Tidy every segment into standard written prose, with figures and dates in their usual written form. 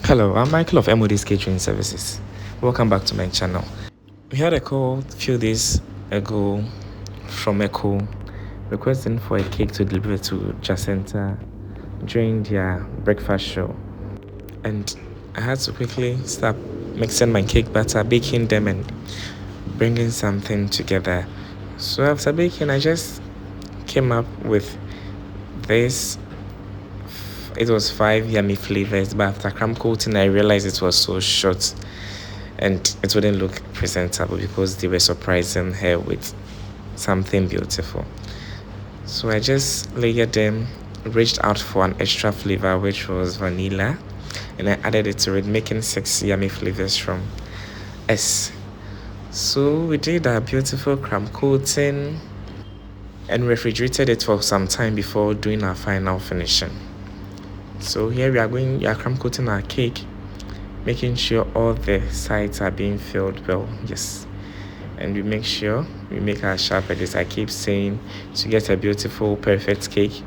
Hello, I'm Michael of M.O.D's Catering Services. Welcome back to my channel. We had a call a few days ago from Echo requesting for a cake to deliver to Jacinta during their breakfast show. And I had to quickly start mixing my cake batter, baking them, and bringing something together. So after baking, I just came up with this. It was 5 yummy flavors, but after crumb coating, I realized it was so short and it wouldn't look presentable because they were surprising her with something beautiful. So I just layered them, reached out for an extra flavor, which was vanilla, and I added it to it, making 6 yummy flavors from S. So we did our beautiful crumb coating and refrigerated it for some time before doing our final finishing. So here we are crumb coating our cake, making sure all the sides are being filled well. Yes. And we make sure we make our sharp edges. I keep saying, to get a beautiful, perfect cake,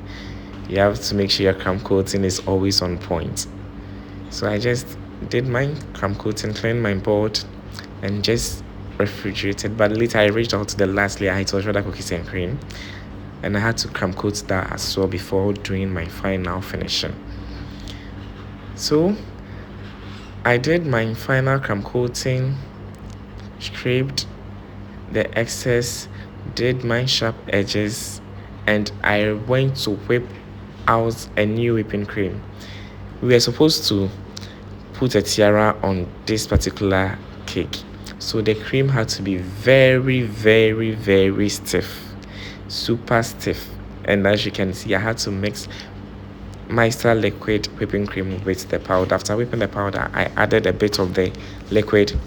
you have to make sure your crumb coating is always on point. So I just did my crumb coating, cleaned my board, and just refrigerated. But later I reached out to the last layer. It was rather cookies and cream, and I had to crumb coat that as well before doing my final finishing. So I did my final crumb coating, scraped the excess, did my sharp edges, and I went to whip out a new whipping cream. We were supposed to put a tiara on this particular cake, so the cream had to be very, very, very stiff, super stiff. And as you can see, I had to mix Meister liquid whipping cream with the powder. After whipping the powder, I added a bit of the liquid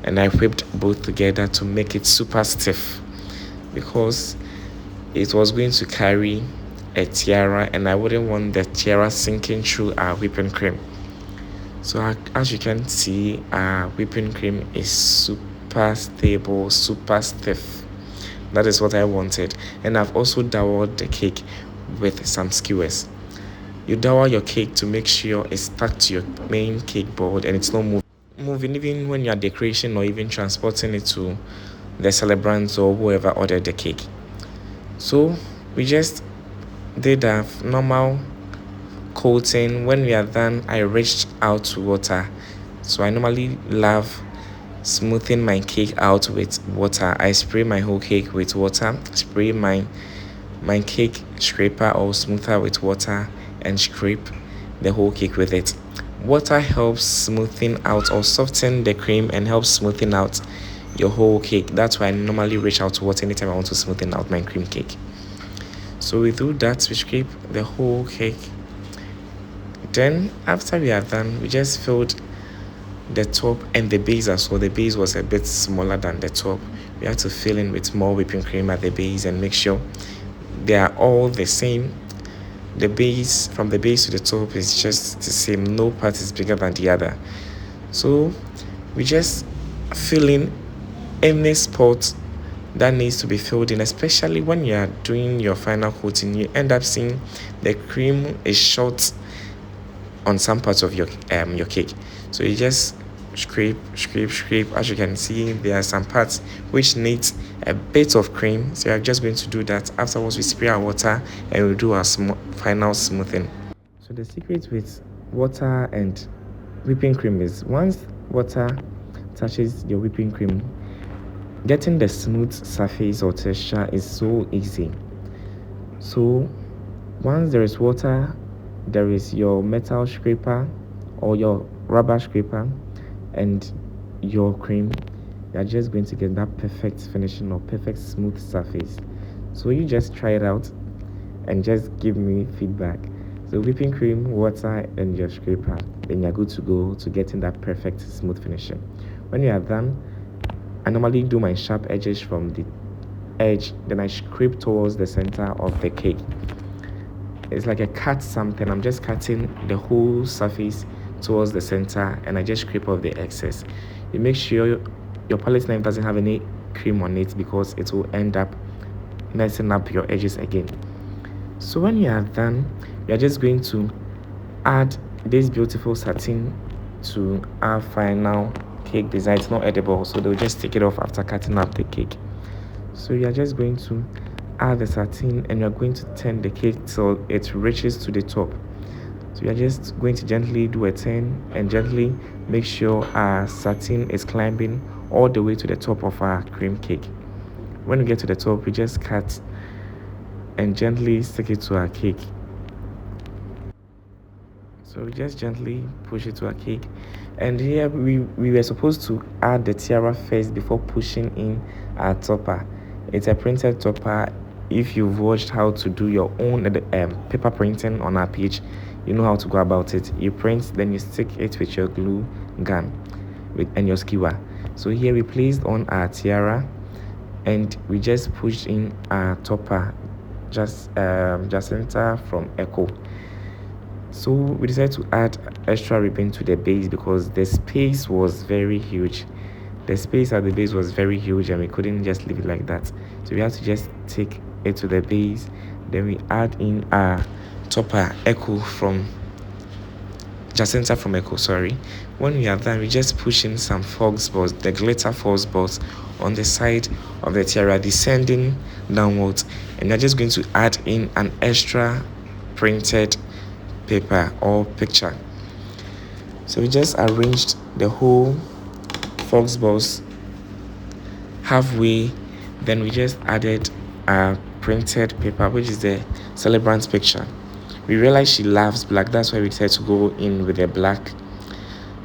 and I whipped both together to make it super stiff because it was going to carry a tiara and I wouldn't want the tiara sinking through our whipping cream. So as you can see, our whipping cream is super stable, super stiff. That is what I wanted. And I've also dowelled the cake with some skewers. You dowel your cake to make sure it's stuck to your main cake board and it's not moving even when you're decorating or even transporting it to the celebrants or whoever ordered the cake. So we just did a normal coating. When we are done, I reached out to water. So I normally love smoothing my cake out with water. I spray my whole cake with water, spray my cake scraper or smoother with water, and scrape the whole cake with it. Water helps smoothing out or soften the cream and helps smoothing out your whole cake. That's why I normally reach out to water anytime I want to smoothen out my cream cake. So we do that, we scrape the whole cake. Then after we are done, we just filled the top and the base as well. The base was a bit smaller than the top. We had to fill in with more whipping cream at the base and make sure they are all the same. The base, from the base to the top, is just the same. No part is bigger than the other. So we just fill in any spot that needs to be filled in, especially when you are doing your final coating. You end up seeing the cream is short on some parts of your cake. So you just scrape. As you can see, there are some parts which needs a bit of cream, so I'm just going to do that. Afterwards, we spray our water and we do our final smoothing. So the secret with water and whipping cream is once water touches your whipping cream, getting the smooth surface or texture is so easy. So once there is water, there is your metal scraper or your rubber scraper and your cream. You're just going to get that perfect finishing or perfect smooth surface. So you just try it out and just give me feedback. So whipping cream, water, and your scraper, then you're good to go to getting that perfect smooth finishing. When you are done, I normally do my sharp edges from the edge, then I scrape towards the center of the cake. It's like a cut something. I'm just cutting the whole surface towards the center and I just scrape off the excess. You make sure your palette knife doesn't have any cream on it because it will end up messing up your edges again. So when you are done, you are just going to add this beautiful satin to our final cake design. It's not edible, so they'll just take it off after cutting up the cake. So you are just going to add the satin, and you're going to turn the cake till it reaches to the top. So you're just going to gently do a turn and gently make sure our satin is climbing all the way to the top of our cream cake. When we get to the top, we just cut and gently stick it to our cake. So we just gently push it to our cake. And here we were supposed to add the tiara first before pushing in our topper. It's a printed topper. If you've watched how to do your own paper printing on our page, you know how to go about it. You print, then you stick it with your glue gun and your skewer. So here we placed on our tiara, and we just pushed in our topper, Jacinta from Echo. So we decided to add extra ribbon to the base because the space was very huge. The space at the base was very huge, and we couldn't just leave it like that. So we had to just take it to the base. Then we add in our topper Jacinta from Echo, sorry. When we are done, we just push in some fox balls, the glitter fox balls, on the side of the tiara, descending downwards. And we're just going to add in an extra printed paper or picture. So we just arranged the whole fox balls halfway. Then we just added a printed paper, which is the celebrant's picture. We realized she loves black, that's why we decided to go in with a black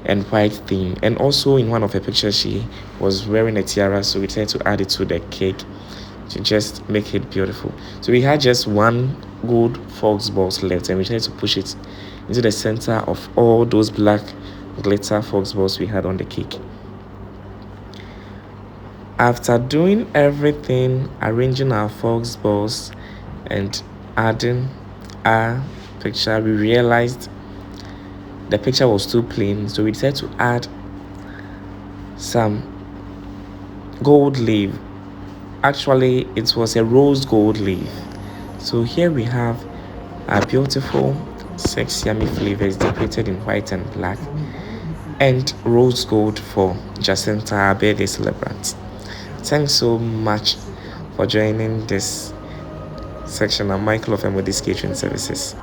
and white theme. And also in one of her pictures, she was wearing a tiara, so we decided to add it to the cake to just make it beautiful. So we had just one gold fox balls left, and we tried to push it into the center of all those black glitter fox balls we had on the cake. After doing everything, arranging our fox balls and adding our picture, we realized the picture was too plain, so we decided to add some gold leaf. Actually, it was a rose gold leaf. So here we have our beautiful 6 yummy flavors decorated in white and black, and rose gold for Jacinta, our birthday celebrant. Thanks so much for joining this section. I'm Michael of M.O.D Catering Services.